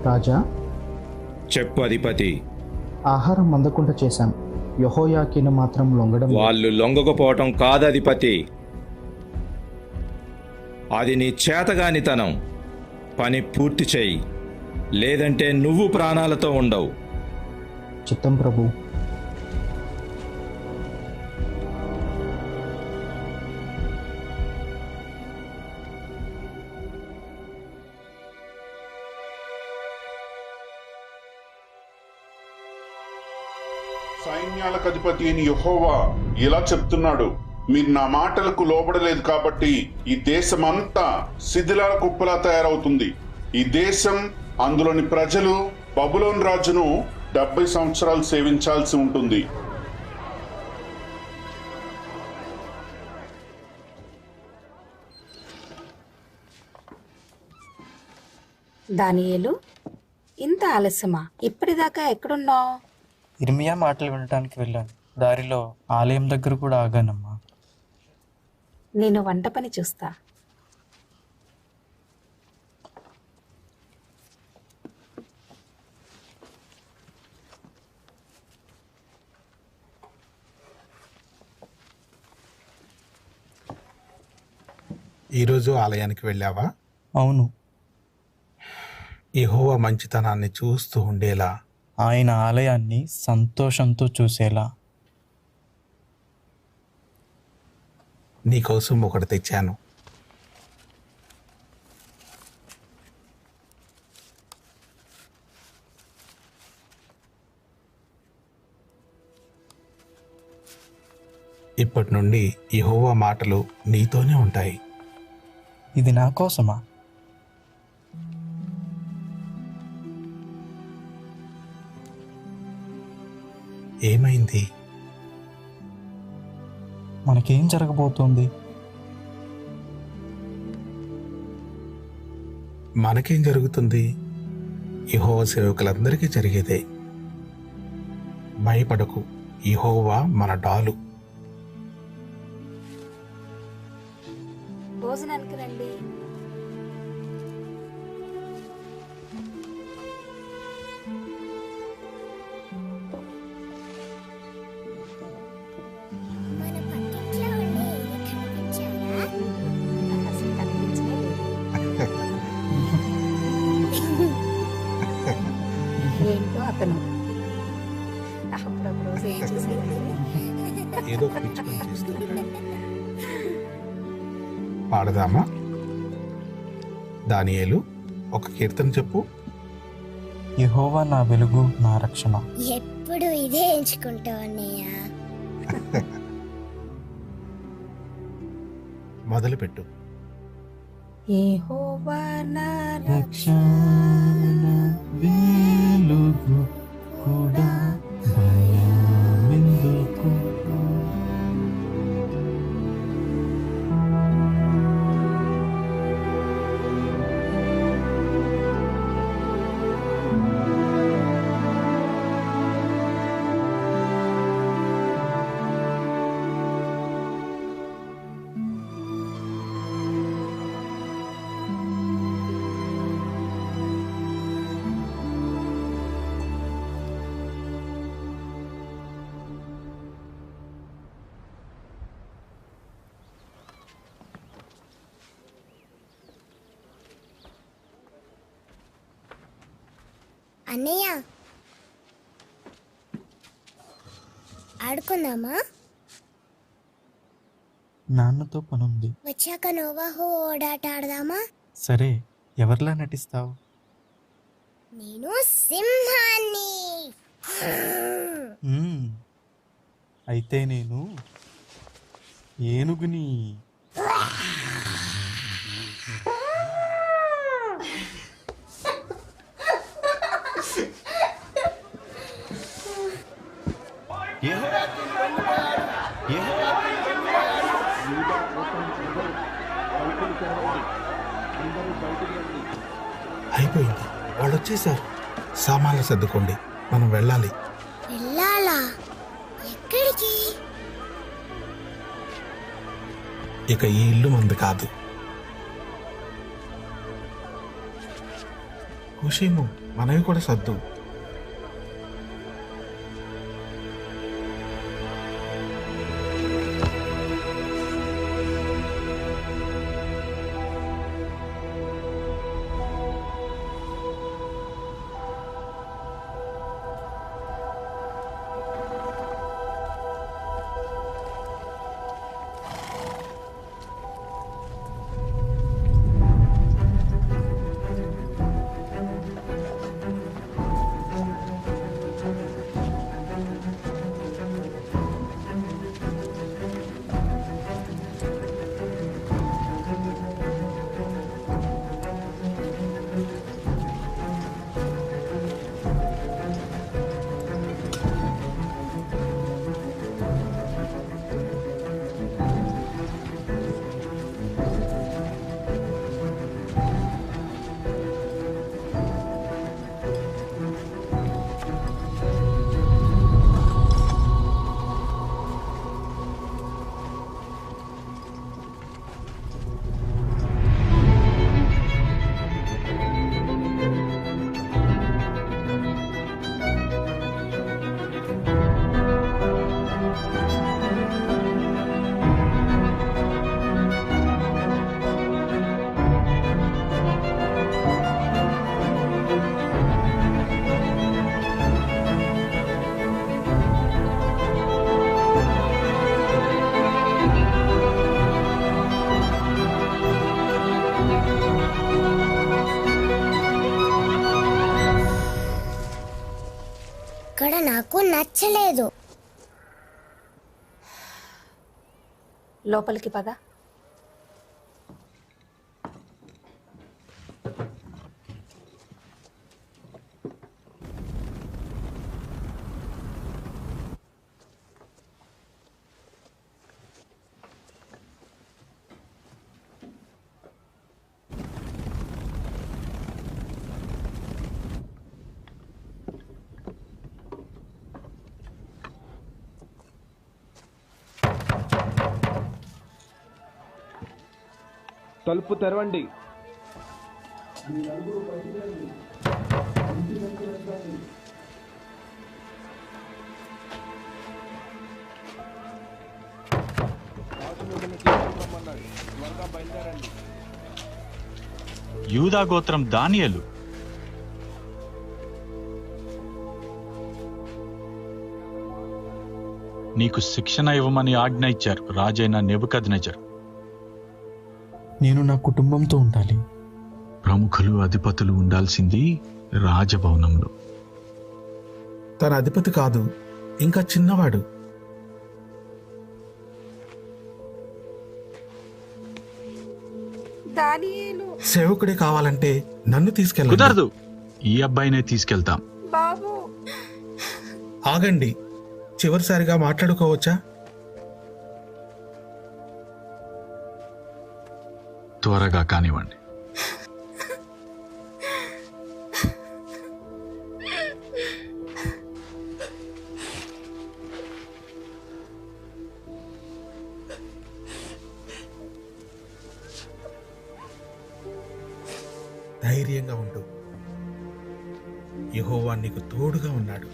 రాజా, చెప్పు అధిపతి. ఆహారం అందకుండా చేశాం. యెహోయాకీను మాత్రం లొంగడం లేదు. వాళ్ళు లొంగకపోవటం కాదు అధిపతి, అది నీ చేతగానితనం. పని పూర్తి చెయ్యి, లేదంటే నువ్వు ప్రాణాలతో ఉండవు. చిత్తం ప్రభు. సైన్యాలకు అధిపతి అయిన యెహోవా ఇలా చెప్తున్నాడు, మీరు నా మాటలకు లోబడలేదు కాబట్టి ఈ దేశమంతా శిథిలాల కుప్పలా తయారవుతుంది. ఈ దేశం, అందులోని ప్రజలు బబులోను రాజును 70 సంవత్సరాలు సేవించాల్సి ఉంటుంది. దానియేలు, ఇంత ఆలస్యమా? ఇప్పటిదాకా ఎక్కడున్నావు? ఇర్మియా మాటలు వినడానికి వెళ్ళాను. దారిలో ఆలయం దగ్గర కూడా ఆగానమ్మా. నేను వంట పని చూస్తా. ఈరోజు ఆలయానికి వెళ్ళావా? అవును. యెహోవా మంచితనాన్ని చూస్తూ ఉండేలా, ఆయన ఆలయాన్ని సంతోషంతో చూసేలా. నీకోసం ఒకటి తెచ్చాను. ఇప్పటి నుండి యెహోవా మాటలు నీతోనే ఉంటాయి. ఇది నా కోసమా? ఏమైంది? మనకేం జరగబోతోంది? మనకేం జరుగుతుంది? యెహోవా సేవకులందరికీ జరిగేదే. భయపడకు, యెహోవా మన డాలు. భోజనానికి రండి. అసలు కనిపించనే లేదు. ఏంటో అతను అప్పుడప్పుడు రోజు ఏం చేసేది? ఏదో పిచ్చి పని చేస్తుంటాడు. పాడదామా? దానియేలు, ఒక కీర్తన చెప్పు. యెహోవా నా వెలుగు, నా రక్షణ. ఎప్పుడు ఇదే ఎంచుకుంటావు అన్నయ్య. మొదలుపెట్టు. యెహోవా నా రక్షణ వెలుగు కూడా భయమెందుకు. అన్నయ్య, ఆడుకుందామా? నాన్నతో పనుంది. వచ్చాక నోవాహు ఓడాట ఆడదామా? సరే, ఎవరిలా నటిస్తావు? నేను సింహాన్ని. అయితే నేను ఏనుగుని. అయిపోయింది, వాళ్ళు వచ్చేసారు. సామాన్లు సర్దుకోండి, మనం వెళ్ళాలి. వెళ్ళాలా? ఎక్కడికి? ఇక ఈ ఇల్లు మంది కాదు. హుషీము, మనవి కూడా సర్దు. ఇక్కడ నాకు నచ్చలేదు. లోపలికి పద. తలుపు తెరవండి. యూదా గోత్రం దానియేలు. నీకు శిక్షణ ఇవ్వమని ఆజ్ఞ ఇచ్చారు రాజైన నెబుకద్నెజరు. నేను నా కుటుంబంతో ఉండాలి. ప్రముఖులు అధిపతులు ఉండాల్సింది రాజభవనంలో. తన అధిపతి కాదు, ఇంకా చిన్నవాడు. దానియేలు సేవకుడే కావాలంటే నన్ను తీసుకెళ్ళండి. కుదరదు, ఈ అబ్బాయినే తీసుకెళ్తాం. బాబు. ఆగండి, చివరిసారిగా మాట్లాడుకోవచ్చా? త్వరగా కానివ్వండి. ధైర్యంగా ఉండు, యెహోవా నీకు తోడుగా ఉన్నాడు.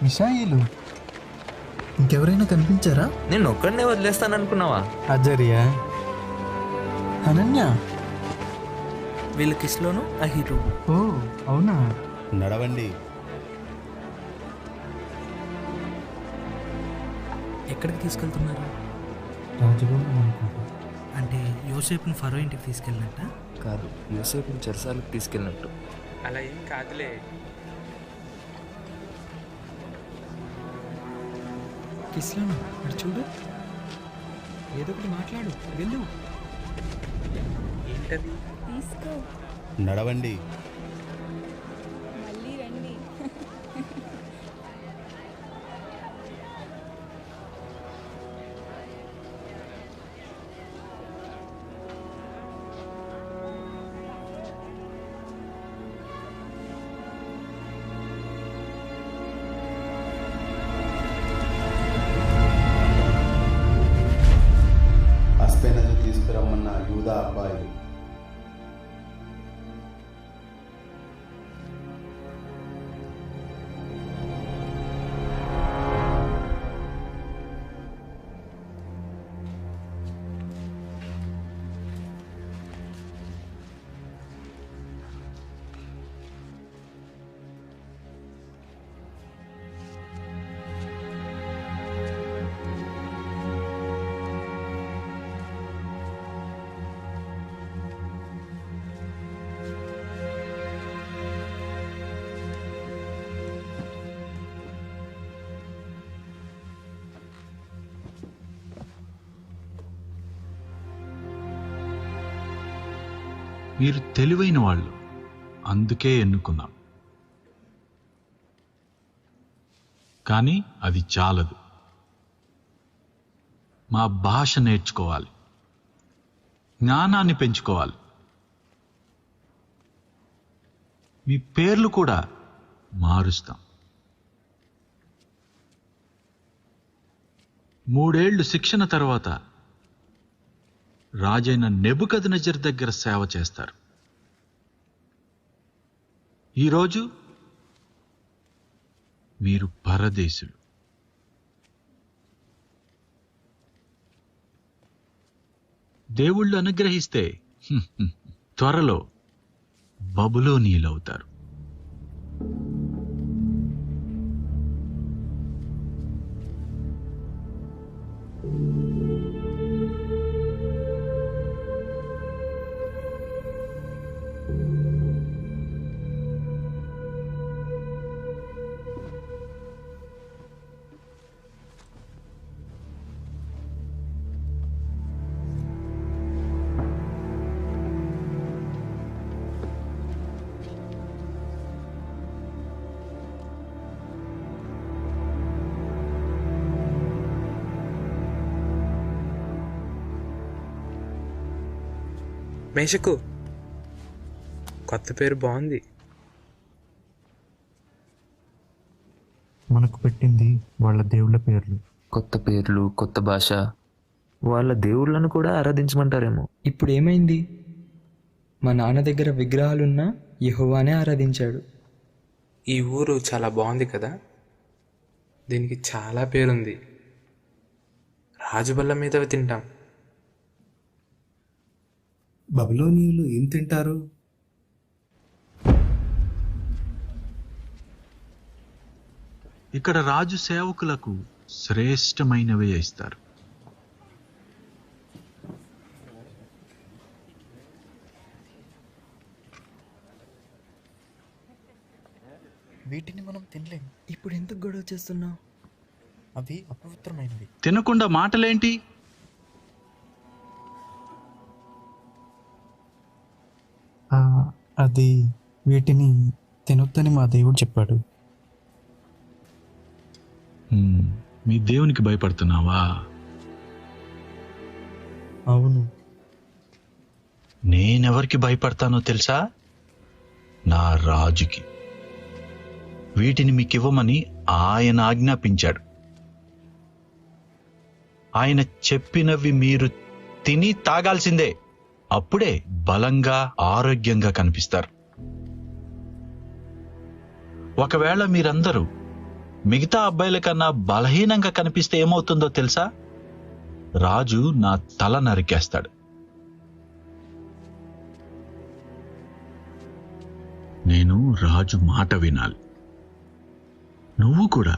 మిషాయిలు, ఇంకెవరైనా కనిపించారా? నేను ఒక్కడనే వదిలేస్తాను అనుకున్నావా? అజరియా, అనన్య. వీళ్ళ కిస్లోను అహిరు. ఓ అవునా? నడవండి. ఎక్కడికి తీసుకెళ్తున్నారు? రాజభవనం అనుకుంటా. అంటే యోసేపుని ఫరో ఇంటికి తీసుకెళ్ళినట్ట? కాదు, యోసేపుని చెరసాలకు తీసుకెళ్ళినట్టు. అలా ఏం కాదులే. కిస్లోను అటు చూడు, ఏదో ఒకటి మాట్లాడు, వెళ్ళు. ఏంటది? నడవండి. అస్పెనజు తీసుకురమ్మన్న యూదా అబ్బాయి. మీరు తెలివైన వాళ్ళు, అందుకే ఎన్నుకున్నాం. కానీ అది చాలదు. మా భాష నేర్చుకోవాలి, జ్ఞానాన్ని పెంచుకోవాలి. మీ పేర్లు కూడా మారుస్తాం. 3 ఏళ్లు శిక్షణ తర్వాత రాజైన నెబుకద్నెజర్ దగ్గర సేవ చేస్తారు. ఈరోజు మీరు పరదేశులు. దేవుళ్ళు అనుగ్రహిస్తే త్వరలో బబులోనీయులవుతారు. మేషకు కొత్త పేరు బాగుంది. మనకు పెట్టింది వాళ్ళ దేవుళ్ళ పేర్లు. కొత్త పేర్లు, కొత్త భాష. వాళ్ళ దేవుళ్ళను కూడా ఆరాధించమంటారేమో. ఇప్పుడు ఏమైంది? మా నాన్న దగ్గర విగ్రహాలున్నా యెహోవానే ఆరాధించాడు. ఈ ఊరు చాలా బాగుంది కదా, దీనికి చాలా పేరుంది. రాజుబల్ల మీద తింటాం. బబులోనీయులు ఏం తింటారు? ఇక్కడ రాజు సేవకులకు శ్రేష్టమైనవే ఇస్తారు. వీటిని మనం తినలేం. ఇప్పుడు ఎందుకు గొడవ చేస్తున్నావు? అవి అపవిత్రమైనవి. తినకుండా మాటలేంటి? అది వీటిని తినొద్దని మా దేవుడు చెప్పాడు. మీ దేవునికి భయపడుతున్నావా? అవును. నేనెవరికి భయపడతానో తెలుసా? నా రాజుకి. వీటిని మీకివ్వమని ఆయన ఆజ్ఞాపించాడు. ఆయన చెప్పినవి మీరు తిని తాగాల్సిందే. అప్పుడే బలంగా, ఆరోగ్యంగా కనిపిస్తారు. ఒకవేళ మీరందరూ మిగతా అబ్బాయిల కన్నా బలహీనంగా కనిపిస్తే ఏమవుతుందో తెలుసా? రాజు నా తల నరికేస్తాడు. నేను రాజు మాట వినాలి. నువ్వు కూడా.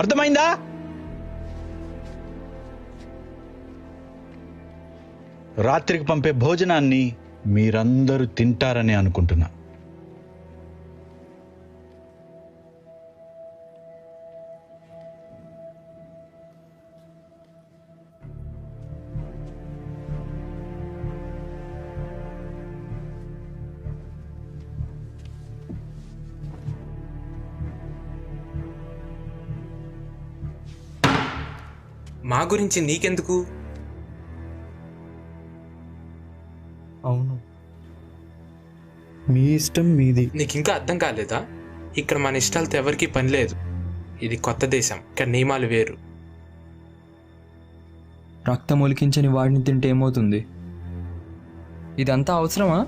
అర్థమైందా? రాత్రికి పంపే భోజనాన్ని మీరందరూ తింటారని అనుకుంటున్నా. మా గురించి నీకెందుకు? అవును, మీ ఇష్టం మీది. నీకు ఇంకా అర్థం కాలేదా? ఇక్కడ మన ఇష్టాలతో ఎవరికీ పని లేదు. ఇది కొత్త దేశం, ఇక్కడ నియమాలు వేరు. రక్తం ఒలికించని వాడిని తింటే ఏమవుతుంది? ఇదంతా అవసరమా?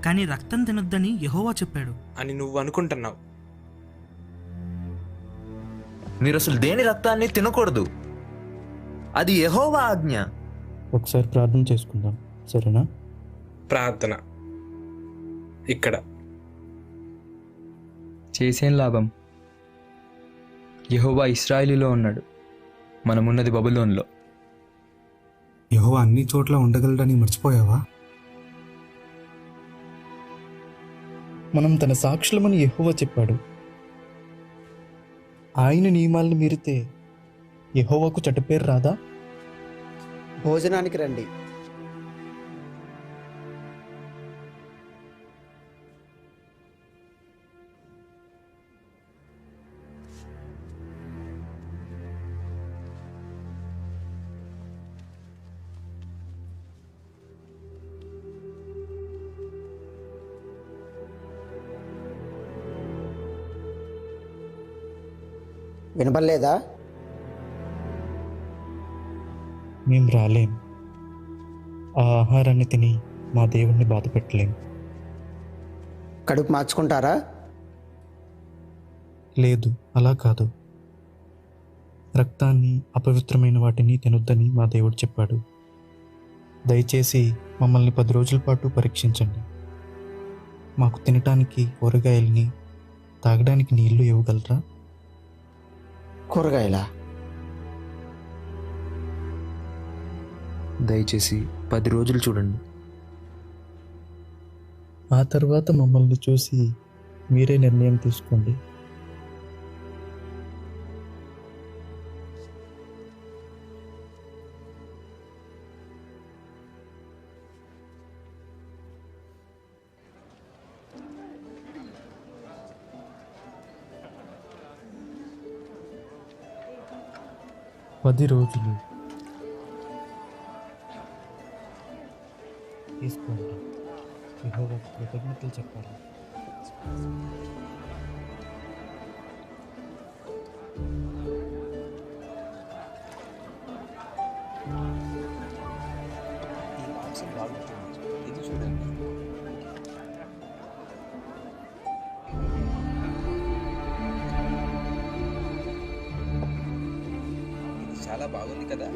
కానీ రక్తం తినొద్దని యెహోవా చెప్పాడు అని నువ్వు అనుకుంటున్నావు. మీరు అసలు దేని రక్తాన్ని తినకూడదు. అది యెహోవా ఆజ్ఞ. ఒకసారి ప్రార్థన చేసుకుందాం, సరేనా? ప్రార్థన ఇక్కడ చేసేం లాభం? యెహోవా ఇశ్రాయేలులో ఉన్నాడు, మనమున్నది బబులోన్లో. యెహోవా అన్ని చోట్ల ఉండగలడని మర్చిపోయావా? మనం తన సాక్షులమని యెహోవా చెప్పాడు. ఆయన నియమాలను మీరితే యెహోవాకు చెడ్డ పేరు రాదా? భోజనానికి రండి. వినపడలేదా? మేము రాలేం. ఆ ఆహారాన్ని తిని మా దేవుణ్ణి బాధ పెట్టలేం. కడుపు మార్చుకుంటారా? లేదు, అలా కాదు. రక్తాన్ని, అపవిత్రమైన వాటిని తినొద్దని మా దేవుడు చెప్పాడు. దయచేసి మమ్మల్ని 10 రోజుల పాటు పరీక్షించండి. మాకు తినటానికి కూరగాయల్ని, తాగడానికి నీళ్లు ఇవ్వగలరా? కూరగాయలా? దయచేసి 10 రోజులు చూడండి. ఆ తర్వాత మమ్మల్ని చూసి మీరే నిర్ణయం తీసుకోండి. పది రోజులు తీసుకోండి. యెహోవాకు కృతజ్ఞతలు చెప్పాలి. చాలా బాగుంది కదా.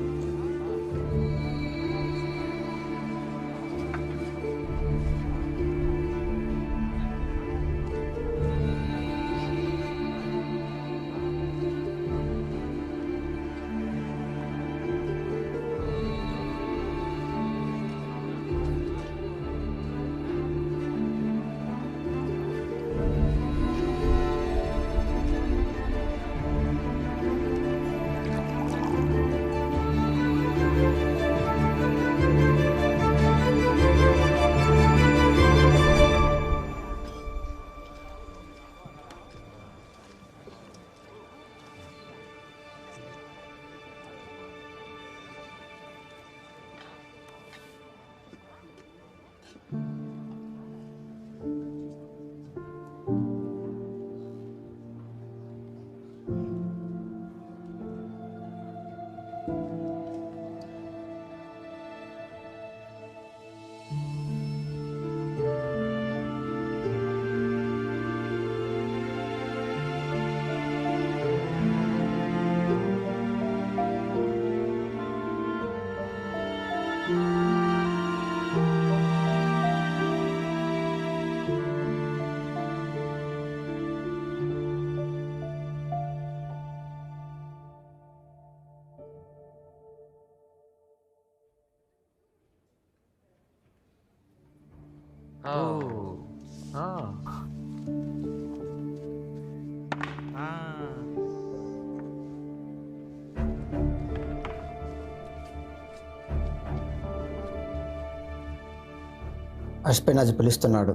అష్పెనాజ్ పిలుస్తున్నాడు.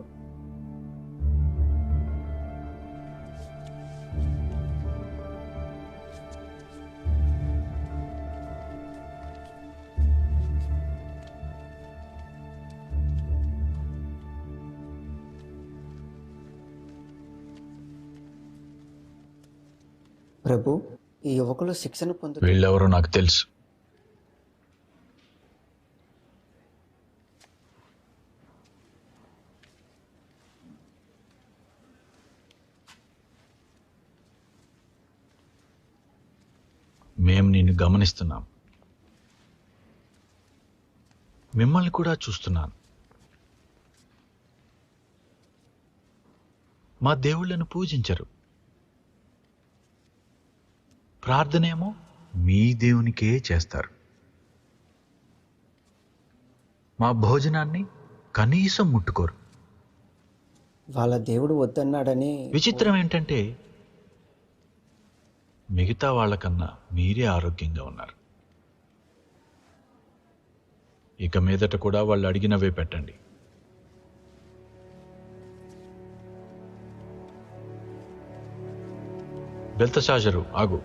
ప్రభు, ఈ యువకులు శిక్షణ పొందు. వీళ్ళెవరో నాకు తెలుసు. మేము నిన్ను గమనిస్తున్నాం, మిమ్మల్ని కూడా చూస్తున్నాను. మా దేవుళ్ళను పూజించరు, ప్రార్థనేమో మీ దేవునికే చేస్తారు. మా భోజనాన్ని కనీసం ముట్టుకోరు. వాళ్ళ దేవుడు వద్దన్నాడని. విచిత్రం ఏంటంటే మిగతా వాళ్ళకన్నా మీరే ఆరోగ్యంగా ఉన్నారు. ఇక మీదట కూడా వాళ్ళు అడిగినవే పెట్టండి. బెల్తషాజరు, ఆగు.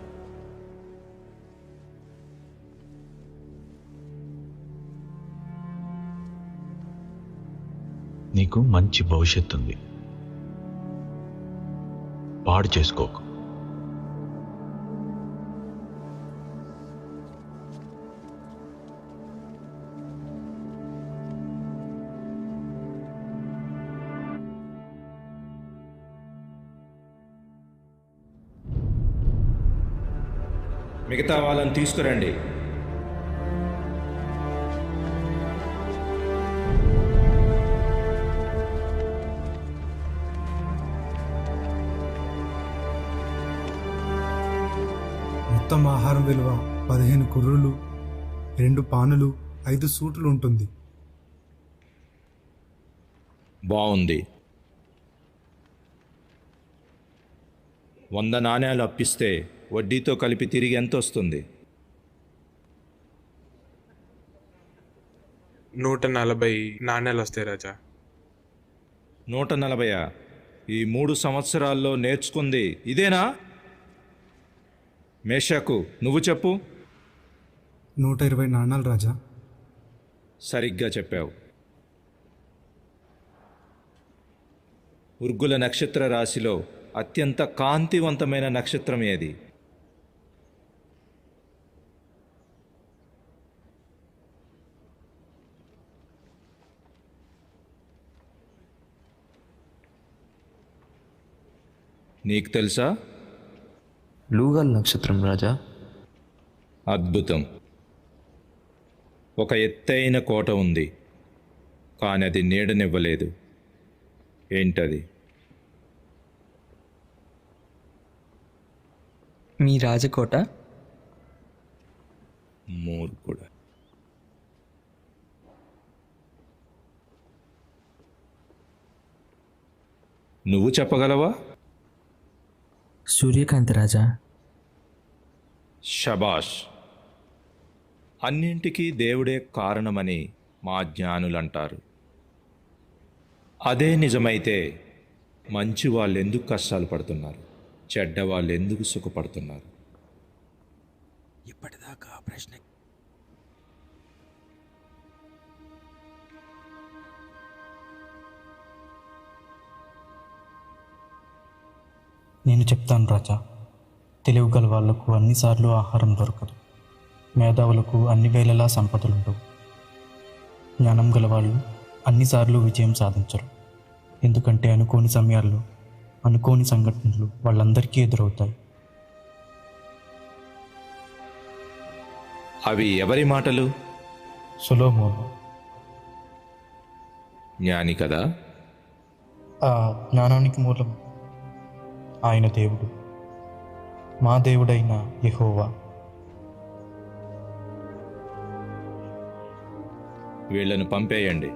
నీకు మంచి భవిష్యత్తు ఉంది, పాడు చేసుకోకు. మిగతా వాళ్ళని తీసుకురండి. మొత్తం ఆహారం విలువ 15 కుర్రులు, 2 పానులు, 5 సూట్లు ఉంటుంది. బాగుంది. 100 నాణ్యాలు అప్పిస్తే వడ్డీతో కలిపి తిరిగి ఎంత వస్తుంది? 140 నాణ్యాలు వస్తాయి రాజా. 140? ఈ 3 సంవత్సరాల్లో నేర్చుకుంది ఇదేనా? మేషాకు, నువ్వు చెప్పు. 120 నాణాలు రాజా. సరిగ్గా చెప్పావు. ఉర్గుల నక్షత్ర రాశిలో అత్యంత కాంతివంతమైన నక్షత్రం ఏది? నీకు తెలుసా? లూగల్ నక్షత్రం రాజా. అద్భుతం. ఒక ఎత్తైన కోట ఉంది, కానీ అది నీడనివ్వలేదు. ఏంటది? మీ రాజకోట. మూర్ఖుడా. నువ్వు చెప్పగలవా? సూర్యకాంతి రాజా. షబాష్. అన్నింటికీ దేవుడే కారణమని మా జ్ఞానులంటారు. అదే నిజమైతే మంచి వాళ్ళు ఎందుకు కష్టాలు పడుతున్నారు, చెడ్డ వాళ్ళు ఎందుకు సుఖపడుతున్నారు? ఇప్పటిదాకా ప్రశ్న నేను చెప్తాను రాజా. తెలివి గల వాళ్లకు అన్నిసార్లు ఆహారం దొరకదు, మేధావులకు అన్ని వేళలా సంపదలుండవు. జ్ఞానం గల వాళ్ళు అన్నిసార్లు విజయం సాధించరు, ఎందుకంటే అనుకోని సమయాల్లో అనుకోని సంఘటనలు వాళ్ళందరికీ ఎదురవుతాయి. అవి ఎవరి మాటలు? సొలొమోను. జ్ఞాని కదా? ఆ జ్ఞానానికి మూలం ఆయన దేవుడు, మా దేవుడైన యెహోవా. వీళ్ళను పంపేయండి.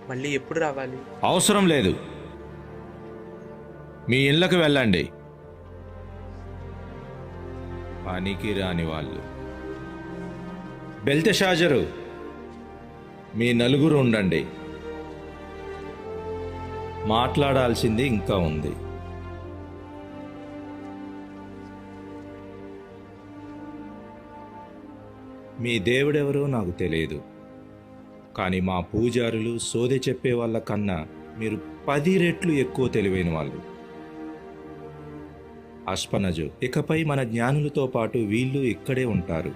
మళ్ళీ ఎప్పుడు రావాలి? అవసరం లేదు, మీ ఇళ్ళకు వెళ్ళండి. పనికి రాని వాళ్ళు. బెల్తెషాజరు, మీ నలుగురు ఉండండి, మాట్లాడాల్సింది ఇంకా ఉంది. మీ దేవుడెవరో నాకు తెలియదు, కానీ మా పూజారులు సోదె చెప్పే వాళ్ళ కన్నా మీరు 10 రెట్లు ఎక్కువ తెలివైన వాళ్ళు. అష్పనజు, ఇకపై మన జ్ఞానులతో పాటు వీళ్ళు ఇక్కడే ఉంటారు.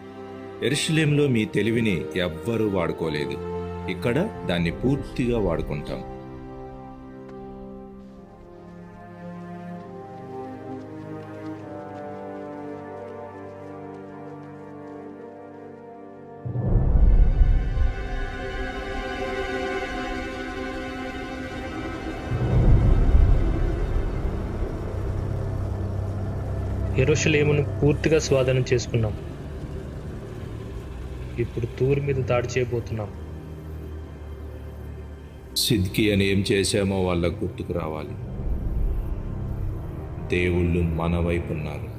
యెరూషలేములో మీ తెలివిని ఎవ్వరూ వాడుకోలేదు, ఇక్కడ దాన్ని పూర్తిగా వాడుకుంటాం. యెరూషలేమును పూర్తిగా స్వాధీనం చేసుకున్నాం. ఇప్పుడు తూరు మీద దాడి చేయబోతున్నాం. సిద్కియాని ఏం చేశామో వాళ్ళకు గుర్తుకు రావాలి. దేవుళ్ళు మన వైపు ఉన్నారు.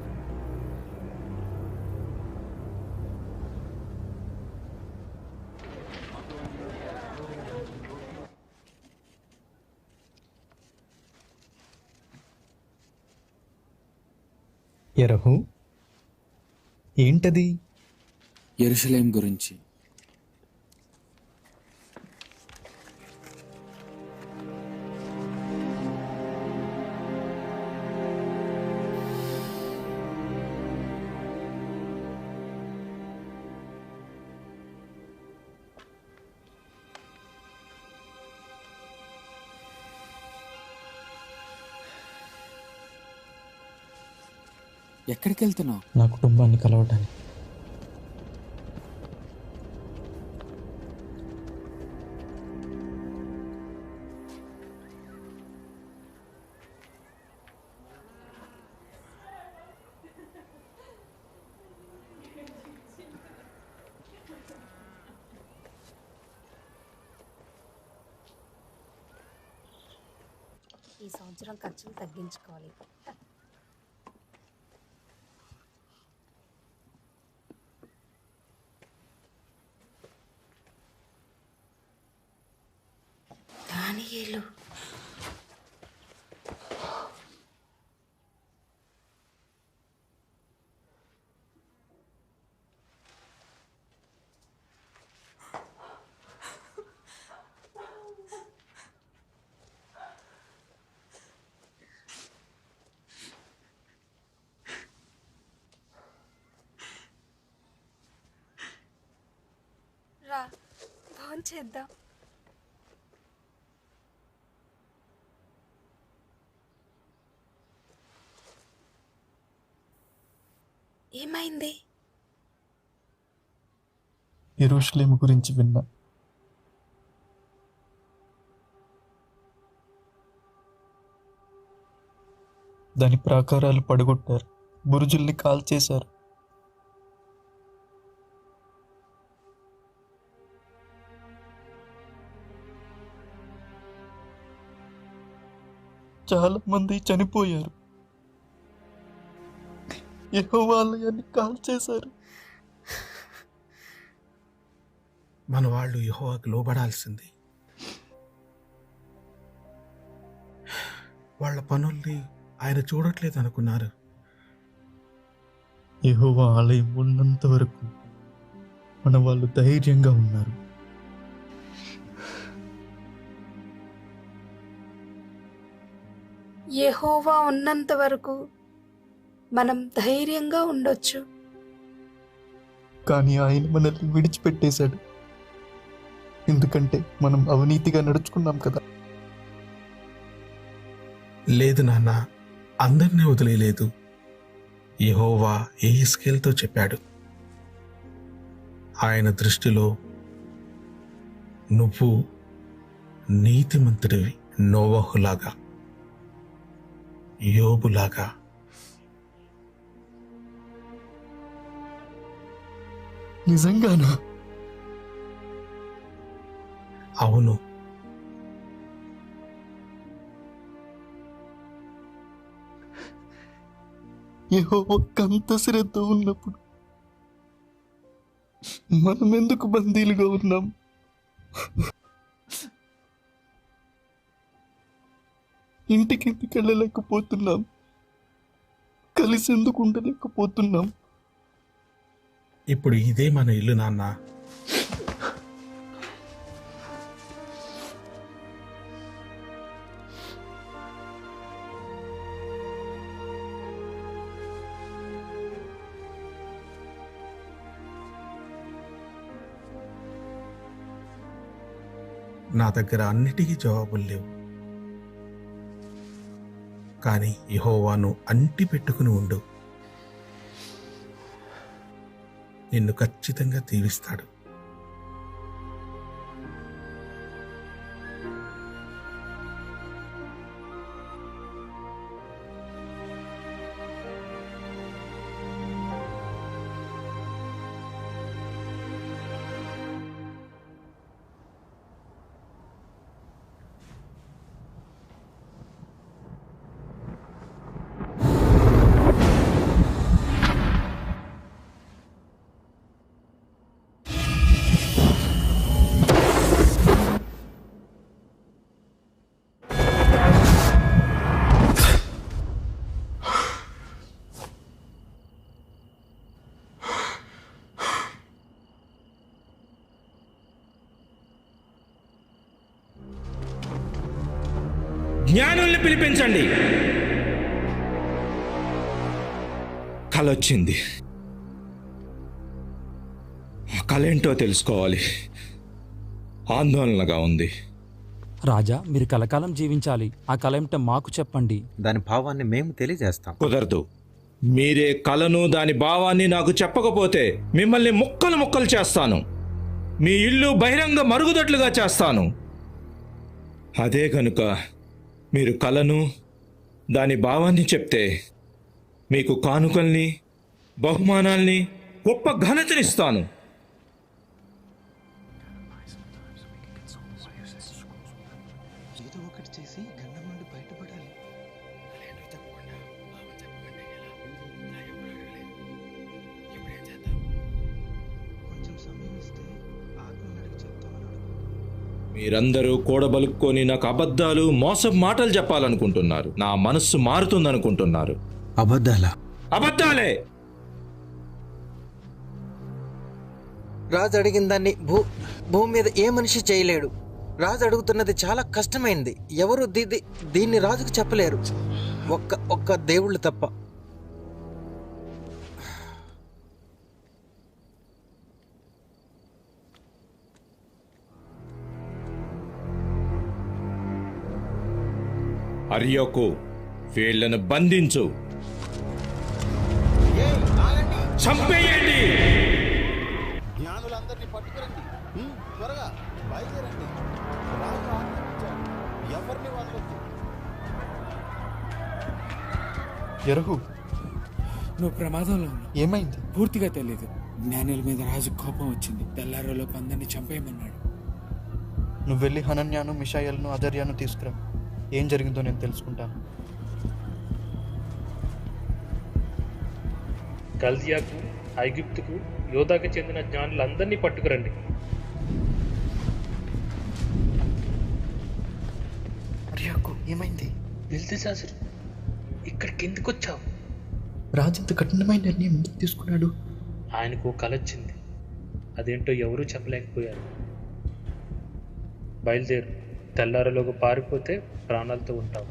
యెరహు, ఏంటది? యెరూషలేం గురించి. ఎక్కడికి వెళ్తున్నావు? నా కుటుంబాన్ని కలవటానికి. ఈ సంవత్సరం ఖర్చులు తగ్గించుకోవాలి. దానియేలు, రా భోంచేద్దాం. ఏమైంది? యెరూషలేము గురించి విన్నా. దాని ప్రాకారాలు పడగొట్టారు, బురుజుల్ని కాల్చేశారు. చాలా మంది చనిపోయారు. యెహోవా ఆలయాన్ని కాల్చేశారు. మన వాళ్ళు యెహోవాకు లోబడాల్సింది. వాళ్ళ పనుల్ని ఆయన చూడట్లేదు అనుకున్నారు. యెహోవా ఆలయం ఉన్నంత వరకు మన వాళ్ళు ధైర్యంగా ఉన్నారు. యెహోవా ఉన్నంత వరకు మనం ధైర్యంగా ఉండొచ్చు. కానీ ఆయన మనల్ని విడిచిపెట్టేశాడు, ఎందుకంటే మనం అవినీతిగా నడుచుకున్నాం కదా. లేదు నాన్న, అందరినీ వదిలేయలేదు. యెహోవా యెహెజ్కేలుతో చెప్పాడు, ఆయన దృష్టిలో నువ్వు నీతిమంతుడివి, నోవహులాగా, యోబులాగా. నిజంగానా? అవును. యెహోవాకంత శ్రద్ధ ఉన్నప్పుడు మనం ఎందుకు బందీలుగా ఉన్నాం? ఇంటికి వెళ్ళలేకపోతున్నాం, కలిసి ఎందుకు ఉండలేకపోతున్నాం? ఇప్పుడు ఇదే మన ఇల్లు నాన్న. నా దగ్గర అన్నిటికీ జవాబులు లేవు, కానీ యెహోవాను అంటి పెట్టుకుని ఉండు, నిన్ను ఖచ్చితంగా దీవిస్తాడు. జ్ఞానుల్ని పిలిపించండి. కలొచ్చింది, ఆ కళేంటో తెలుసుకోవాలి. ఆందోళనగా ఉంది. రాజా, మీరు కలకాలం జీవించాలి. ఆ కళ ఏమిటో మాకు చెప్పండి. దాని భావాన్ని మేము తెలియజేస్తాం. కుదరదు. మీరే కళను దాని భావాన్ని నాకు చెప్పకపోతే మిమ్మల్ని ముక్కలు ముక్కలు చేస్తాను. మీ ఇల్లు బహిరంగ మరుగుదొడ్లుగా చేస్తాను. అదే కనుక మీరు కళను దాని భావాన్ని చెప్తే మీకు కానుకల్ని, బహుమానాల్ని, గొప్ప ఘనతనిస్తాను. మీరందరూ కూడబలుక్కొని నాకు అబద్ధాలు, మోసపు మాటలు చెప్పాలనుకుంటున్నారు. నా మనస్సు మారుతుందనుకుంటున్నారు. అబద్ధాలే. రాజు అడిగిన దాన్ని భూమి మీద ఏ మనిషి చేయలేడు. రాజు అడుగుతున్నది చాలా కష్టమైంది. ఎవరు దీన్ని రాజుకు చెప్పలేరు, ఒక్క దేవుళ్ళు తప్ప. అర్యోకు, వీళ్లను బంధించు, చంపేయండి. జ్ఞానులందరినీ పట్టుకురండి, త్వరగా బయలుదేరండి. రాజు ఆజ్ఞాపించాడు, ఎవరిని వదలొద్దు. ఎరహు, నువ్వు ప్రమాదంలో ఏమైంది? పూర్తిగా తెలియదు. జ్ఞానుల మీద రాజు కోపం వచ్చింది. తెల్లారోలోపు అందరినీ చంపేయమన్నాడు. నువ్వు వెళ్ళి హనన్యాను, మిషాయల్ను, అజర్యాను తీసుకురా. ఏం జరిగిందో నేను తెలుసుకుంటాను. కల్దియాకు, ఐగుప్తుకు, యోధాకు చెందిన జ్ఞానులందరినీ పట్టుకురండి. అర్యాకు, ఏమైంది? బెల్తెషాజరు, ఇక్కడికి ఎందుకు వచ్చావు? రాజు ఇంత కఠినమైన నిర్ణయం ఎందుకు తీసుకున్నాడు? ఆయనకు కలొచ్చింది. అదేంటో ఎవరూ చెప్పలేకపోయారు. బయలుదేరు, తెల్లారలోగా పారిపోతే ప్రాణాలతో ఉంటావు.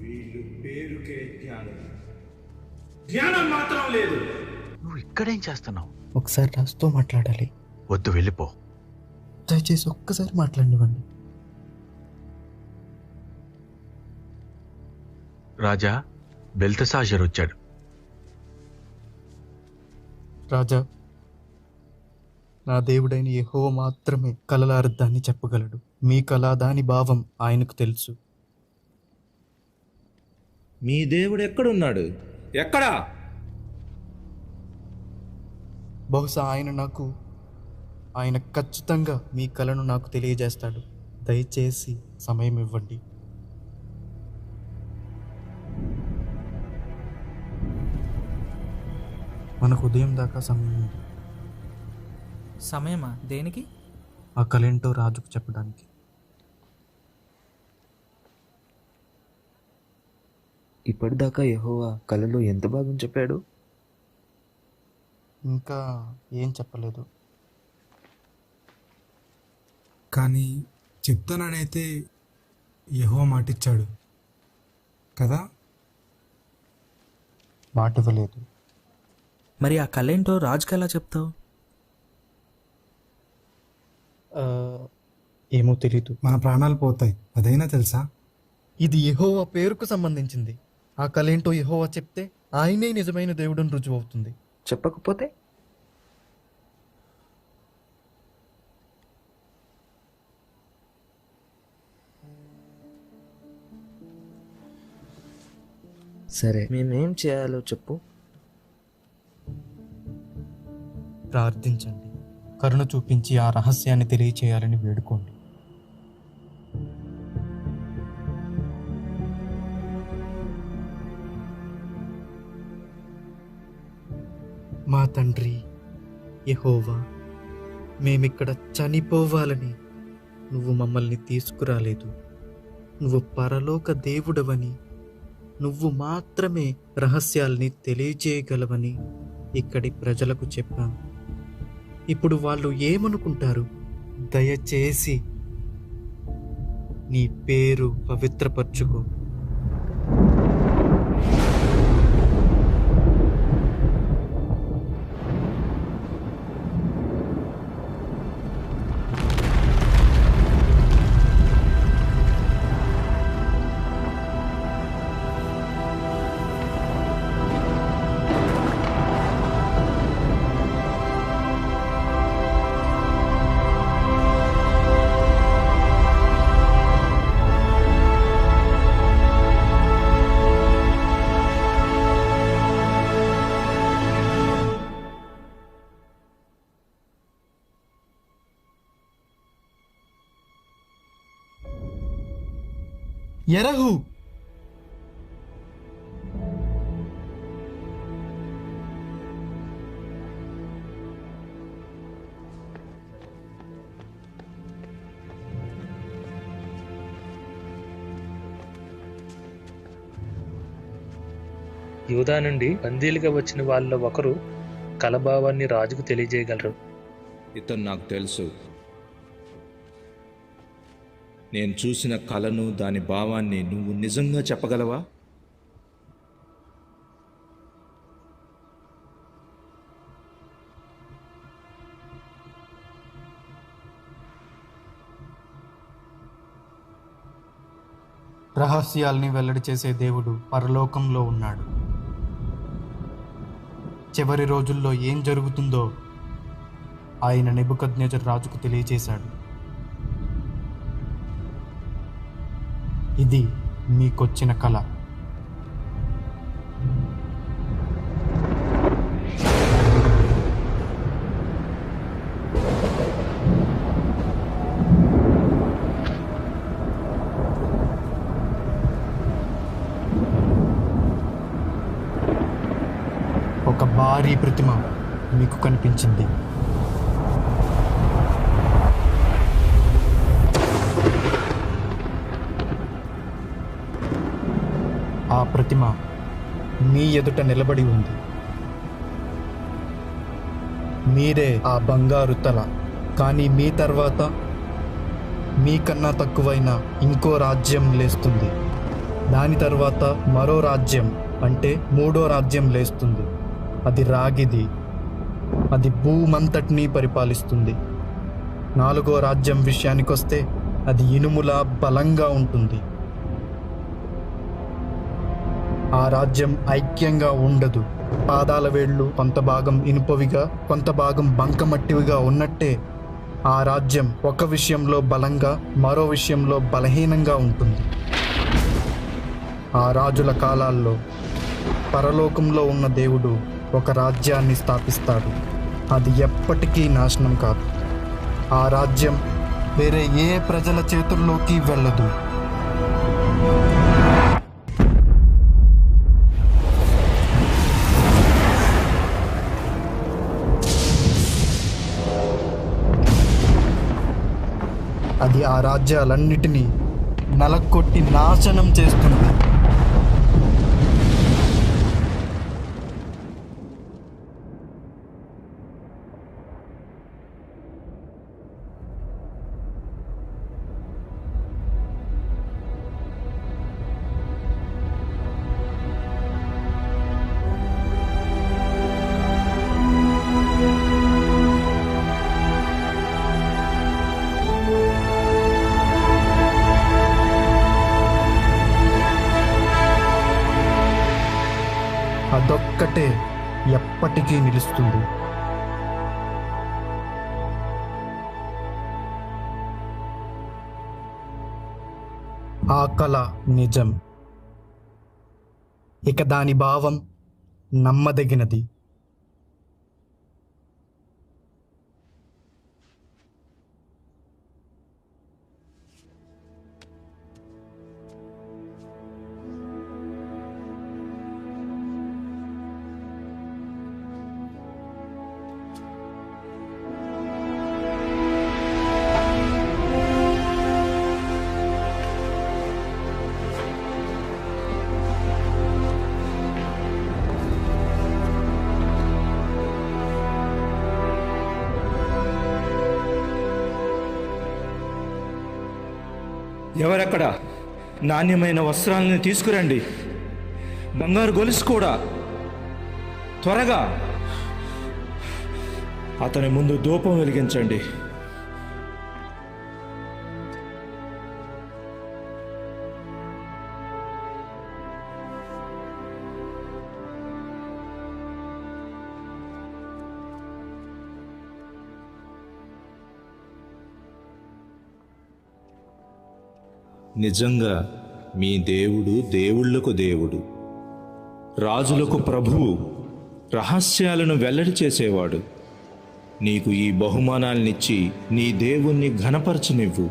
వీళ్ళు పేరుకే జ్ఞానం మాత్రం లేదు. నువ్వు ఇక్కడేం చేస్తున్నావు? ఒకసారి రాజుతో మాట్లాడాలి. వద్దు, వెళ్ళిపో. దయచేసి ఒక్కసారి మాట్లాడివ్వండి. రాజా, బెల్తెషాజర్ వచ్చాడు. రాజా, నా దేవుడైన యెహోవా మాత్రమే కలల అర్థాన్ని చెప్పగలడు. మీ కళ దాని భావం ఆయనకు తెలుసు. మీ దేవుడు ఎక్కడున్నాడు? ఎక్కడా? బహుశా ఆయన ఖచ్చితంగా మీ కళను నాకు తెలియజేస్తాడు. దయచేసి సమయం ఇవ్వండి. మనకు ఉదయం దాకా సమయం ఉంది. సమయమా? దేనికి? ఆ కళేంటో రాజుకు చెప్పడానికి. ఇప్పటిదాకా యెహోవా కలలో ఎంత భాగం చెప్పాడు? ఇంకా ఏం చెప్పలేదు. కానీ చెప్తాననైతే యెహోవా మాటిచ్చాడు కదా? మాట ఇవ్వలేదు. మరి ఆ కళేంటో రాజుకి ఎలా చెప్తావు? ఏమో తెలీదు. మన ప్రాణాలు పోతాయి, అదైనా తెలుసా? ఇది యెహోవా పేరుకు సంబంధించింది. ఆ కళేంటో యెహోవా చెప్తే ఆయనే నిజమైన దేవుడని రుజువు అవుతుంది. చెప్పకపోతే? సరే, మేమేం చేయాలో చెప్పు. ప్రార్థించండి. కరుణ చూపించి ఆ రహస్యాన్ని తెలియచేయాలని వేడుకోండి. మా తండ్రి యెహోవా, మేమిక్కడ చనిపోవాలని నువ్వు మమ్మల్ని తీసుకురాలేదు. నువ్వు పరలోక దేవుడవని, నువ్వు మాత్రమే రహస్యాల్ని తెలియజేయగలవని ఇక్కడి ప్రజలకు చెప్పాను. ఇప్పుడు వాళ్ళు ఏమనుకుంటారు? దయచేసి నీ పేరు పవిత్రపరచుకో. ఎరహు, యూదా నుండి బందీలుగా వచ్చిన వాళ్ళలో ఒకరు కలభావాన్ని రాజుకు తెలియజేయగలరు. ఇతను నాకు తెలుసు. నేను చూసిన కళను, దాని భావాన్ని నువ్వు నిజంగా చెప్పగలవా? రహస్యాల్ని వెల్లడి చేసే దేవుడు పరలోకంలో ఉన్నాడు. చివరి రోజుల్లో ఏం జరుగుతుందో ఆయన నెబుకద్నెజర్ రాజుకు తెలియజేశాడు. ఇది మీకొచ్చిన కళ. ఒక భారీ ప్రతిమ మీకు కనిపించింది. ఆ ప్రతిమ మీ ఎదుట నిలబడి ఉంది. మీరే ఆ బంగారు తల. కానీ మీ తర్వాత మీకన్నా తక్కువైన ఇంకో రాజ్యం లేస్తుంది. దాని తర్వాత మరో రాజ్యం, అంటే మూడో రాజ్యం లేస్తుంది. అది రాగిది. అది భూమంతటినీ పరిపాలిస్తుంది. నాలుగో రాజ్యం విషయానికొస్తే అది ఇనుములా బలంగా ఉంటుంది. ఆ రాజ్యం ఐక్యంగా ఉండదు. పాదాల వేళ్ళు కొంత భాగం ఇనుపవిగా, కొంత భాగం బంకమట్టివిగా ఉన్నట్టే ఆ రాజ్యం ఒక విషయంలో బలంగా, మరో విషయంలో బలహీనంగా ఉంటుంది. ఆ రాజుల కాలాల్లో పరలోకంలో ఉన్న దేవుడు ఒక రాజ్యాన్ని స్థాపిస్తాడు. అది ఎప్పటికీ నాశనం కాదు. ఆ రాజ్యం వేరే ఏ ప్రజల చేతుల్లోకి వెళ్ళదు. అది ఆ రాజ్యాలన్నిటినీ నలకొట్టి నాశనం చేస్తుంది. అదొక్కటే ఎప్పటికీ నిలుస్తుంది. ఆ కళ నిజం. ఇక దాని భావం నమ్మదగినది. ఎవరక్కడ? నాణ్యమైన వస్త్రాలను తీసుకురండి, బంగారు గొలుసు కూడా. త్వరగా అతని ముందు ధూపం వెలిగించండి. నిజంగా మీ దేవుడు దేవుళ్లకు దేవుడు, రాజులకు ప్రభువు, రహస్యాలను వెల్లడి చేసేవాడు. నీకు ఈ బహుమానాలనిచ్చి నీ దేవుణ్ణి ఘనపరచనివ్వు.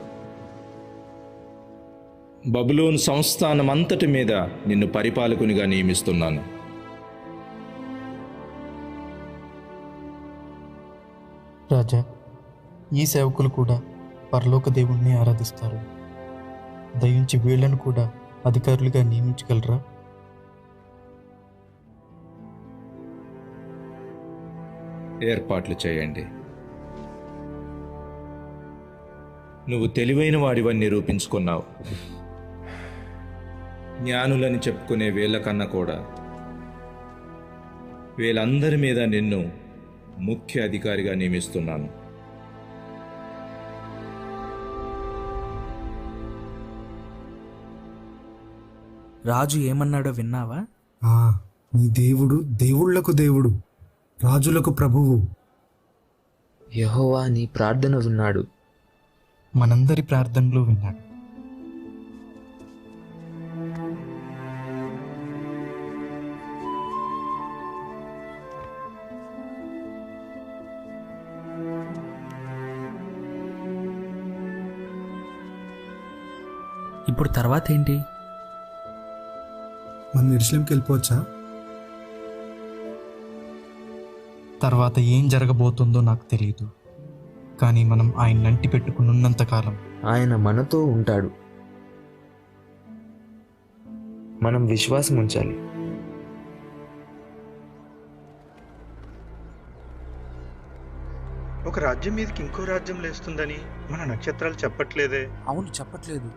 బబులోను సంస్థానమంతటి మీద నిన్ను పరిపాలకునిగా నియమిస్తున్నాను. రాజా, ఈ సేవకులు కూడా పరలోక దేవుణ్ణి ఆరాధిస్తారు. దయించి వీళ్లను కూడా అధికారులుగా నియమించగలరా? ఏర్పాట్లు చేయండి. నువ్వు తెలివైన వాడివని నిరూపించుకున్నావు. జ్ఞానులని చెప్పుకునే వీళ్ళకన్నా కూడా వీళ్ళందరి మీద నిన్ను ముఖ్య అధికారిగా నియమిస్తున్నాను. రాజు ఏమన్నాడో విన్నావా? నీ దేవుడు దేవుళ్లకు దేవుడు, రాజులకు ప్రభువు. యెహోవా నీ ప్రార్థన విన్నాడు. మనందరి ప్రార్థనలు విన్నాడు. ఇప్పుడు తర్వాత ఏంటి? మనం యెరూషలేంకి వెళ్ళిపోవచ్చా? తర్వాత ఏం జరగబోతుందో నాకు తెలియదు. కానీ మనం ఆయన నంటి పెట్టుకున్నంత కాలం ఆయన మనతో ఉంటాడు. మనం విశ్వాసం ఉంచాలి. ఒక ఒక రాజ్యం మీదకి ఇంకో రాజ్యం లేస్తుందని మన నక్షత్రాలు చెప్పట్లేదే. అవును, చెప్పట్లేదు.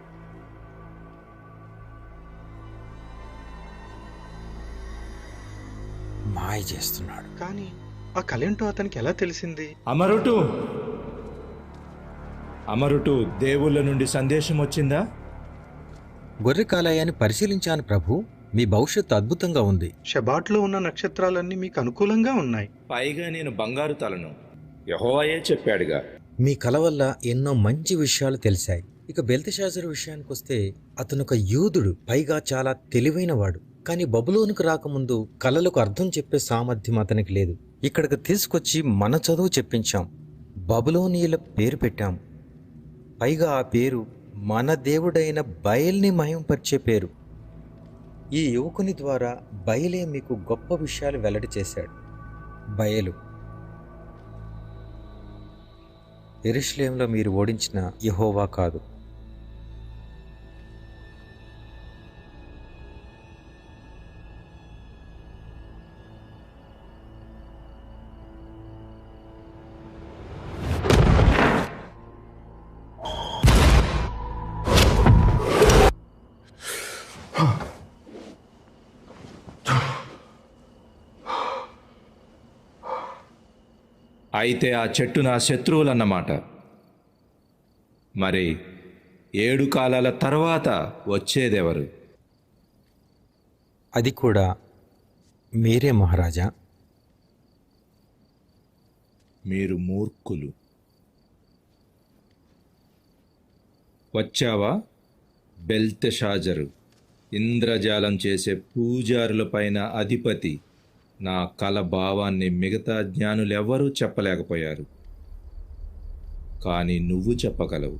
మాయ చేస్తున్నాడు. కానీ ఆ కలేంటో అతనికి ఎలా తెలిసింది? అమరుటు దేవుళ్ళ నుండి సందేశం వచ్చిందా? గొర్రె కాలేయాన్ని పరిశీలించాను ప్రభు. మీ భవిష్యత్తు అద్భుతంగా ఉంది. షబాట్లో ఉన్న నక్షత్రాలన్నీ మీకు అనుకూలంగా ఉన్నాయి. పైగా నేను బంగారు తలను, యెహోవాయే చెప్పాడుగా. మీ కల వల్ల ఎన్నో మంచి విషయాలు తెలిసాయి. ఇక బెల్తెషాజరు విషయానికి వస్తే అతను ఒక యూదుడు, పైగా చాలా తెలివైనవాడు. కానీ బబులోనుకు రాకముందు కలలకు అర్థం చెప్పే సామర్థ్యం అతనికి లేదు. ఇక్కడికి తీసుకొచ్చి మన చదువు చెప్పించాం, బబులోనీయుల పేరు పెట్టాం. పైగా ఆ పేరు మన దేవుడైన బయల్ని మహింపరిచే పేరు. ఈ యువకుని ద్వారా బయలే మీకు గొప్ప విషయాలు వెల్లడి చేశాడు. బయలు యెరూషలేములో మీరు ఓడించిన యెహోవా కాదు. అయితే ఆ చెట్టు నా శత్రువులన్నమాట. మరి 7 కాలాల తర్వాత వచ్చేదెవరు? అది కూడా మీరే మహారాజా. మీరు మూర్ఖులు. వచ్చావా బెల్తెషాజరు, ఇంద్రజాలం చేసే పూజారులపైన అధిపతి? నా కల భావాన్ని మిగతా జ్ఞానులెవ్వరూ చెప్పలేకపోయారు, కానీ నువ్వు చెప్పగలవు.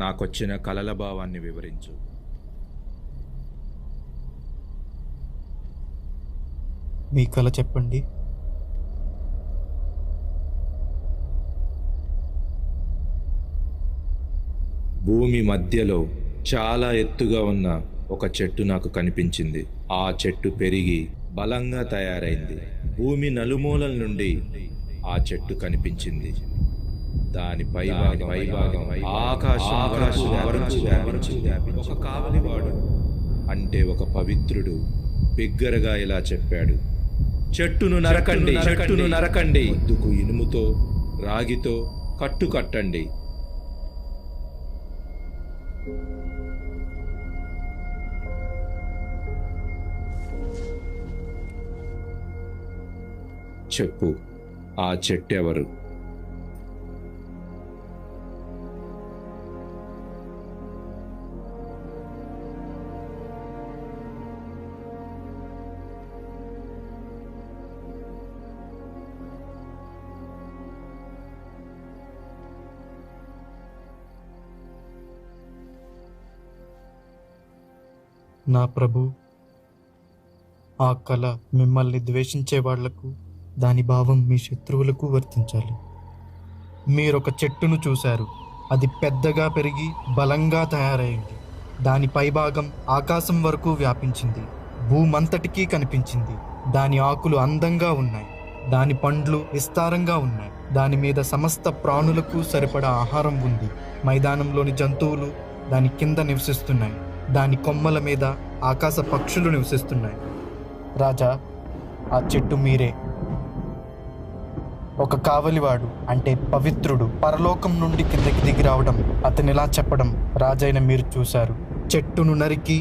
నాకొచ్చిన కలల భావాన్ని వివరించు. మీ కల చెప్పండి. భూమి మధ్యలో చాలా ఎత్తుగా ఉన్న ఒక చెట్టు నాకు కనిపించింది. ఆ చెట్టు పెరిగి బలంగా తయారైంది. భూమి నలుమూలల నుండి ఆ చెట్టు కనిపించింది. దాని పైభాగం ఆకాశం వరకు వ్యాపించింది. ఒక కావలివాడు, అంటే ఒక పవిత్రుడు, బిగ్గరగా ఇలా చెప్పాడు: చెట్టును నరకండి, చెట్టును నరకండి. ముద్దుకు ఇనుముతో రాగితో కట్టు కట్టండి. చెప్పు, ఆ చెట్టెవరు? నా ప్రభు, ఆ కళ మిమ్మల్ని ద్వేషించే వాళ్లకు, దాని భావం మీ శత్రువులకు వర్తించాలి. మీరొక చెట్టును చూశారు. అది పెద్దగా పెరిగి బలంగా తయారైంది. దాని పైభాగం ఆకాశం వరకు వ్యాపించింది. భూమంతటికీ కనిపించింది. దాని ఆకులు అందంగా ఉన్నాయి. దాని పండ్లు విస్తారంగా ఉన్నాయి. దాని మీద సమస్త ప్రాణులకు సరిపడా ఆహారం ఉంది. మైదానంలోని జంతువులు దాని కింద నివసిస్తున్నాయి. దాని కొమ్మల మీద ఆకాశ పక్షులు నివసిస్తున్నాయి. రాజా, ఆ చెట్టు మీరే. ఒక కావలివాడు, అంటే పవిత్రుడు, పరలోకం నుండి కిందకి దిగి రావడం, అతనిలా చెప్పడం రాజైన మీరు చూశారు. చెట్టును నరికి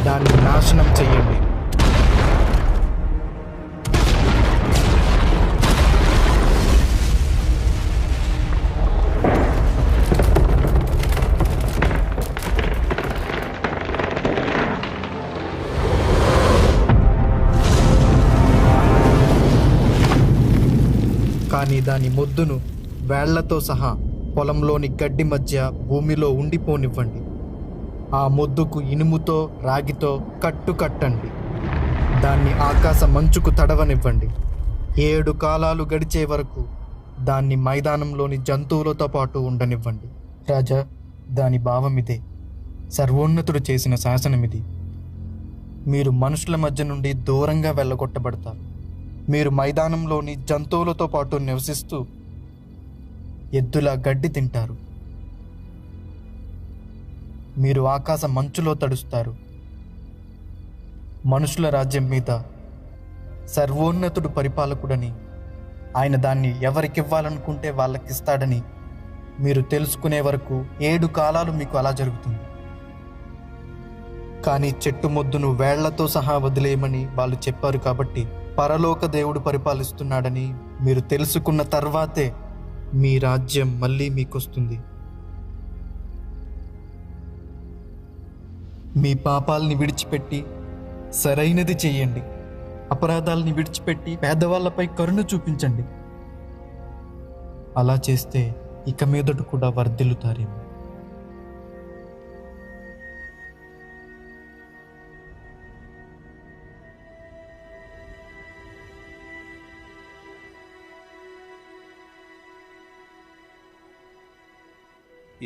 దాన్ని నాశనం చెయ్యండి. కానీ దాని మొద్దును వేళ్లతో సహా పొలంలోని గడ్డి మధ్య భూమిలో ఉండిపోనివ్వండి. ఆ మొద్దుకు ఇనుముతో రాగితో కట్టు కట్టండి. దాన్ని ఆకాశ మంచుకు తడవనివ్వండి. 7 కాలాలు గడిచే వరకు దాన్ని మైదానంలోని జంతువులతో పాటు ఉండనివ్వండి. రాజా, దాని భావం ఇదే. సర్వోన్నతుడు చేసిన శాసనమిది. మీరు మనుషుల మధ్య నుండి దూరంగా వెళ్ళగొట్టబడతారు. మీరు మైదానంలోని జంతువులతో పాటు నివసిస్తూ ఎద్దులా గడ్డి తింటారు. మీరు ఆకాశ మంచులో తడుస్తారు. మనుషుల రాజ్యం మీద సర్వోన్నతుడు పరిపాలకుడని, ఆయన దాన్ని ఎవరికివ్వాలనుకుంటే వాళ్ళకిస్తాడని మీరు తెలుసుకునే వరకు 7 కాలాలు మీకు అలా జరుగుతుంది. కానీ చెట్టు మొద్దును వేళ్లతో సహా వదిలేయమని వాళ్ళు చెప్పారు కాబట్టి పరలోక దేవుడు పరిపాలిస్తున్నాడని మీరు తెలుసుకున్న తర్వాతే మీ రాజ్యం మళ్ళీ మీకొస్తుంది. మీ పాపాలని విడిచిపెట్టి సరైనది చెయ్యండి. అపరాధాలని విడిచిపెట్టి పేదవాళ్లపై కరుణ చూపించండి. అలా చేస్తే ఇక మీదట కూడా వర్ధిల్లుతారేమో.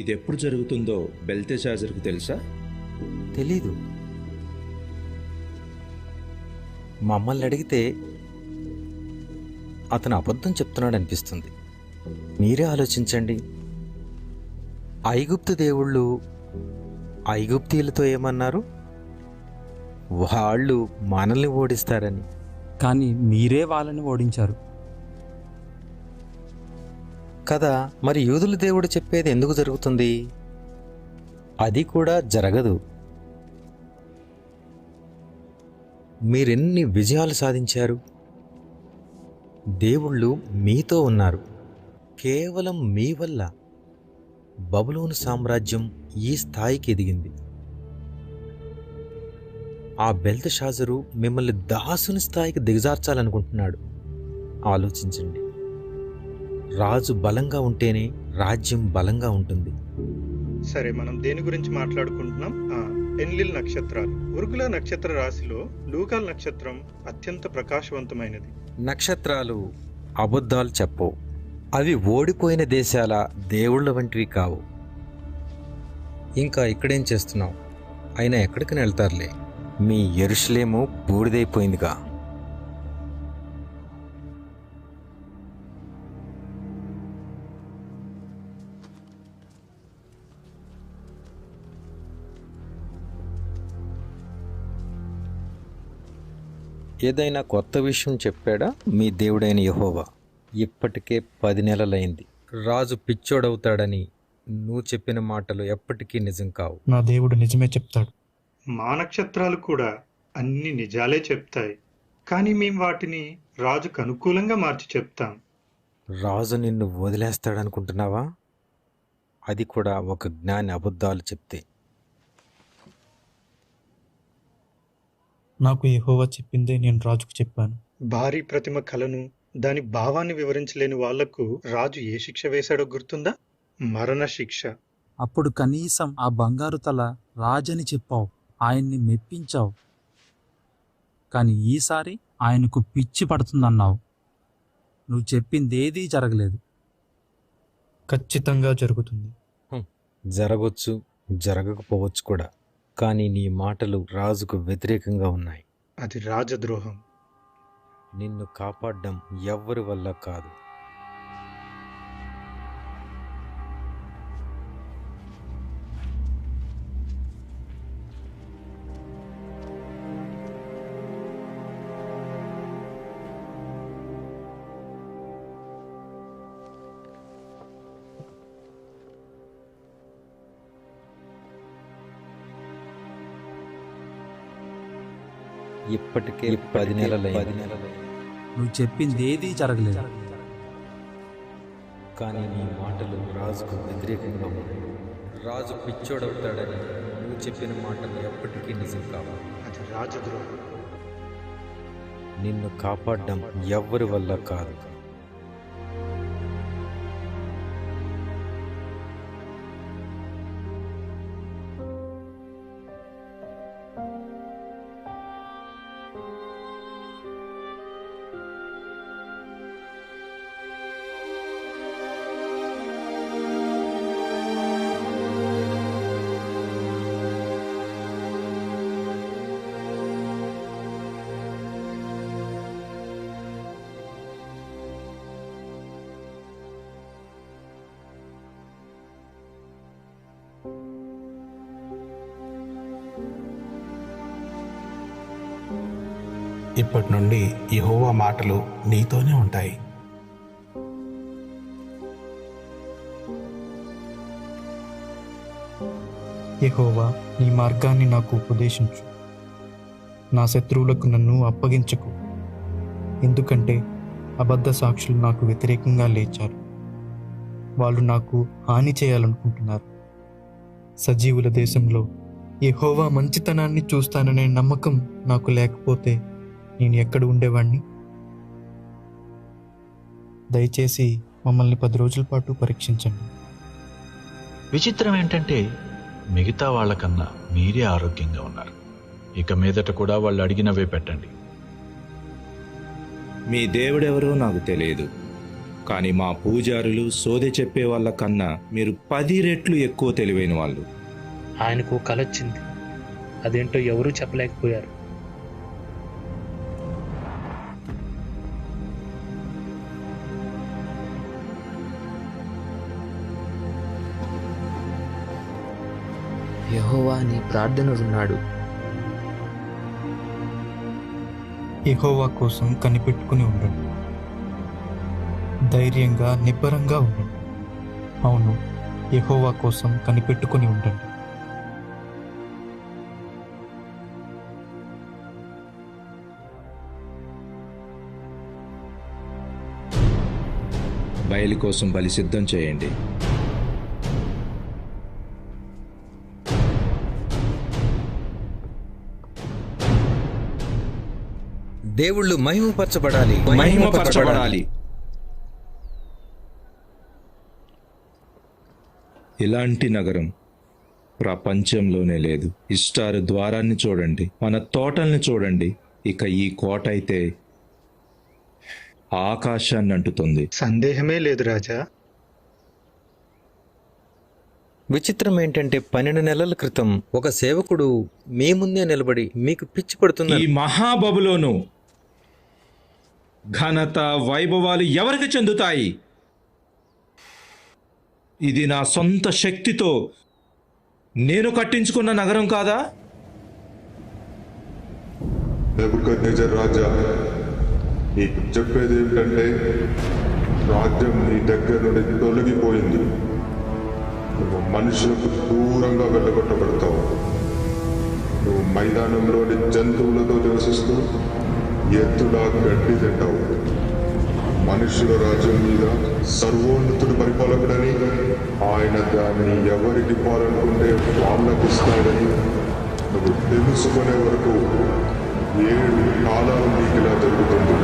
ఇది ఎప్పుడు జరుగుతుందో బెల్తెషాజర్కు తెలుసా? తెలీదు. మమ్మల్ని అడిగితే అతను అబద్ధం చెప్తున్నాడు అనిపిస్తుంది. మీరే ఆలోచించండి. ఐగుప్తు దేవుళ్ళు ఐగుప్తీయులతో ఏమన్నారు? వాళ్ళు మనల్ని ఓడిస్తారని. కానీ మీరే వాళ్ళని ఓడించారు కదా. మరి యూదుల దేవుడు చెప్పేది ఎందుకు జరుగుతుంది? అది కూడా జరగదు. మీరెన్ని విజయాలు సాధించారు? దేవుళ్ళు మీతో ఉన్నారు. కేవలం మీ వల్ల బబులోను సామ్రాజ్యం ఈ స్థాయికి ఎదిగింది. ఆ బెల్తెషాజరు మిమ్మల్ని దాసుని స్థాయికి దిగజార్చాలనుకుంటున్నాడు. ఆలోచించండి. రాజు బలంగా ఉంటేనే రాజ్యం బలంగా ఉంటుంది. సరే, మనం దేని గురించి మాట్లాడుకుంటున్నాం? ఎన్లిల్ నక్షత్రాలు. ఉర్గుల నక్షత్ర రాశిలో లూకాల్ నక్షత్రం అత్యంత ప్రకాశవంతమైనది. నక్షత్రాలు అబద్ధాలు చెప్పవు. అవి ఓడిపోయిన దేశాల దేవుళ్ళ వంటివి కావు. ఇంకా ఇక్కడేం చేస్తున్నావు? అయినా ఎక్కడికి వెళ్తారులే. మీ యెరూషలేము బూడిదైపోయిందిగా. ఏదైనా కొత్త విషయం చెప్పాడా మీ దేవుడైన యెహోవా? ఇప్పటికే 10 నెలలైంది. రాజు పిచ్చోడవుతాడని నువ్వు చెప్పిన మాటలు ఎప్పటికీ నిజం కావు. నా దేవుడు నిజమే చెప్తాడు. మా నక్షత్రాలు కూడా అన్ని నిజాలే చెప్తాయి, కానీ మేము వాటిని రాజుకు అనుకూలంగా మార్చి చెప్తాం. రాజు నిన్ను వదిలేస్తాడనుకుంటున్నావా? అది కూడా ఒక జ్ఞాని అబద్ధాలు చెప్తే. నాకు యెహోవా చెప్పిందే నేను రాజుకు చెప్పాను. భారీ ప్రతిమ కలను దాని భావాన్ని వివరించలేని వాళ్లకు రాజు ఏ శిక్ష వేశాడో గుర్తుందా? మరణ శిక్ష. అప్పుడు కనీసం ఆ బంగారు తల రాజని చెప్పావు, ఆయన్ని మెప్పించావు. కానీ ఈసారి ఆయనకు పిచ్చి పడుతుందన్నావు. నువ్వు చెప్పిందేదీ జరగలేదు. ఖచ్చితంగా జరుగుతుంది. జరగవచ్చు, జరగకపోవచ్చు కూడా. కానీ నీ మాటలు రాజుకు వ్యతిరేకంగా ఉన్నాయి. అది రాజద్రోహం. నిన్ను కాపాడడం ఎవ్వరి వల్ల కాదు. ఇప్పటికే 10 నెలలైంది. నువ్వు చెప్పిందేదీ జరగలేదు. కానీ నీ మాటలు రాజుకు వ్యతిరేకంగా ఉన్నాయి. రాజు పిచ్చోడవుతాడని నువ్వు చెప్పిన మాటలు ఎప్పటికీ నిజం కావు. అది రాజద్రోహం. నిన్ను కాపాడడం ఎవ్వరి వల్ల కాదు. ఇప్పటి నుండి యెహోవా మాటలు నీతోనే ఉంటాయి. యెహోవా, నీ మార్గాన్ని నాకు ఉపదేశించు. నా శత్రువులకు నన్ను అప్పగించకు, ఎందుకంటే అబద్ధ సాక్షులు నాకు వ్యతిరేకంగా లేచారు. వాళ్ళు నాకు హాని చేయాలనుకుంటున్నారు. సజీవుల దేశంలో యెహోవా మంచితనాన్ని చూస్తాననే నమ్మకం నాకు లేకపోతే నేను ఎక్కడ ఉండేవాణ్ణి? దయచేసి మమ్మల్ని 10 రోజుల పాటు పరీక్షించండి. విచిత్రం ఏంటంటే మిగతా వాళ్ళకన్నా మీరే ఆరోగ్యంగా ఉన్నారు. ఇక మీదట కూడా వాళ్ళు అడిగినవే పెట్టండి. మీ దేవుడెవరో నాకు తెలియదు, కానీ మా పూజారులు సోదె చెప్పే వాళ్ళ కన్నా మీరు 10 రెట్లు ఎక్కువ తెలివైన వాళ్ళు. ఆయనకు కలొచ్చింది, అదేంటో ఎవరూ చెప్పలేకపోయారు. యెహోవా నీ ప్రార్థన విన్నాడు. యెహోవా కోసం కనిపెట్టుకుని ఉండండి. ధైర్యంగా నిబ్బరంగా ఉండండి. అవును, యెహోవా కోసం కనిపెట్టుకుని ఉండండి. బయలు కోసం బలి సిద్ధం చేయండి. దేవుళ్ళు మహిమపరచబడాలి, మహిమపరచబడాలి. ఇలాంటి నగరం ప్రపంచంలోనే లేదు. ఇష్టారు ద్వారాన్ని చూడండి, మన తోటల్ని చూడండి. ఇక ఈ కోట అయితే ఆకాశాన్ని అంటుతుంది. సందేహమే లేదు రాజా. విచిత్రం ఏంటంటే 12 నెలల క్రితం ఒక సేవకుడు మీ ముందే నిలబడి మీకు పిచ్చి పడుతుంది. ఈ మహాబబులోను ఘనత వైభవాలు ఎవరికి చెందుతాయి? ఇది నా సొంత శక్తితో నేను కట్టించుకున్న నగరం కాదా? నెబుకద్నెజర్ రాజా, నీకు చెప్పేది ఏమిటంటే రాజ్యం నీ దగ్గర నుండి తొలగిపోయింది. నువ్వు మనుషులకు దూరంగా వెళ్ళగొట్టబడతావు. నువ్వు మైదానంలోని జంతువులతో నివసిస్తూ ఎత్తులా గడ్డి తింటావు. మనుషుల రాజ్యం మీద సర్వోన్నతుడు పరిపాలకుడని, ఆయన దాన్ని ఎవరికి ఇవ్వాలనుకుంటే వాళ్ళకిస్తాడని నువ్వు తెలుసుకునే వరకు 7 కాలాలు నీకు ఇలా జరుగుతుంది.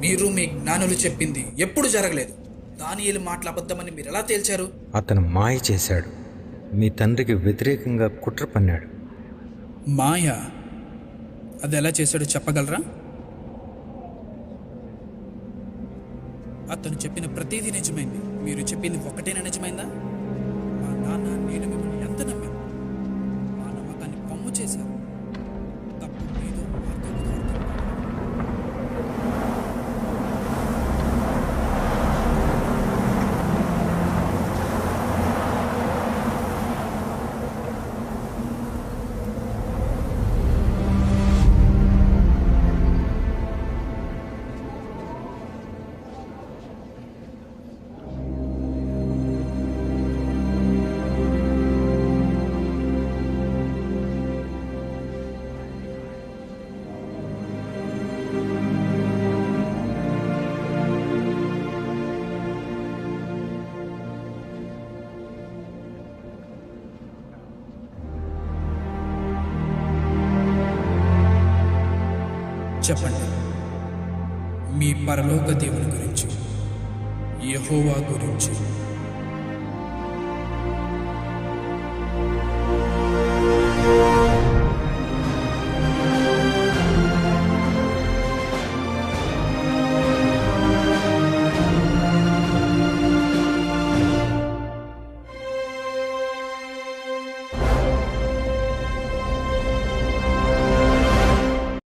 మీరు మీ జ్ఞానులు చెప్పింది ఎప్పుడు జరగలేదు. దానియేలు మాటలు అబద్ధమని మీరు ఎలా తేల్చారు? అతను మాయ చేశాడు, మీ తండ్రికి వ్యతిరేకంగా కుట్ర పన్నాడు. మాయ? అది ఎలా చేశాడో చెప్పగలరా? అతను చెప్పిన ప్రతిదీ నిజమైంది. మీరు చెప్పింది ఒకటేనా నిజమైందా? మా నాన్న నేను మిమ్మల్ని ఎంత నమ్మాను. మా నమ్మకాన్ని పమ్ము చేశారు. తప్పు మీదో మాతో కుదరదు. చెప్పండి, మీ పరలోక దేవుని గురించి, యెహోవా గురించి